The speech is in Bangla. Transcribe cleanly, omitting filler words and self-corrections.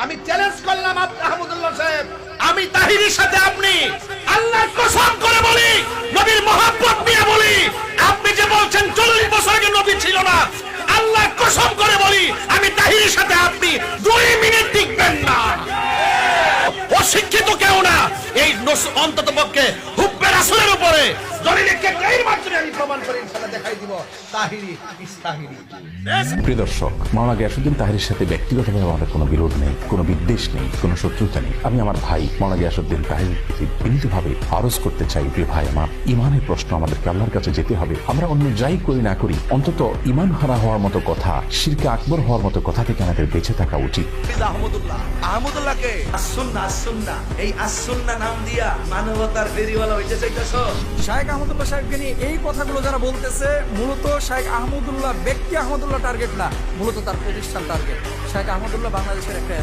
আমি চ্যালেঞ্জ করলাম আহমদুল্লাহ সাহেব, আমি তাহিরির সাথে আপনি আল্লাহর কসম করে বলি, নবীর মহব্বত নিয়ে বলি, আপনি যে বলছেন 40 বছর আগে নবী ছিল না, আল্লাহর কসম করে বলি আমি তাহিরির সাথে আপনি 2 মিনিট টিকবেন না। অশিক্ষিত কেউ না, এই অন্তত পক্ষে হুব্বে রাসূলের উপরে দলিলকে এর মাধ্যমে আমি প্রমাণ করে ইনশাআল্লাহ দেখাই দিব তাহিরি ইস্তাহিরি। প্রিয় দর্শক, মাওলানা গিয়াসউদ্দিন তাহিরির সাথে ব্যক্তিগতভাবে আমাদের কোনো বিরোধ নেই, কোনো বিদ্বেষ নেই, কোনো শত্রুতা নেই। আমি আমার ভাই মাওলানা গিয়াসউদ্দিন তাহিরির প্রতি বিনীতভাবে আরজ করতে চাই, প্রিয় ভাই আমার, ইমানের প্রশ্ন আমাদেরকে আল্লাহর কাছে যেতে হবে। আমরা অন্য যাই করি না করি, অন্তত ইমান হারা হওয়ার মতো কথা, শিরকে আকবর হওয়ার মতো কথা থেকে আমাদের বেঁচে থাকা উচিত। আহমদুল্লাহকে আসুন্না এই আসুন্না নাম দিয়া মানবতার ফেরিওয়ালা হইতে চাইতেছো। শাইখ আহমদুল্লাহ সাহেবকে নিয়ে এই কথাগুলো যারা বলতেছে, মূলত শাইখ আহমদুল্লাহ ব্যক্তি আহমদুল্লাহ টার্গেট না, মূলত তার প্রতিষ্ঠান টার্গেট। শাইখ আহমদুল্লাহ বাংলাদেশের একটা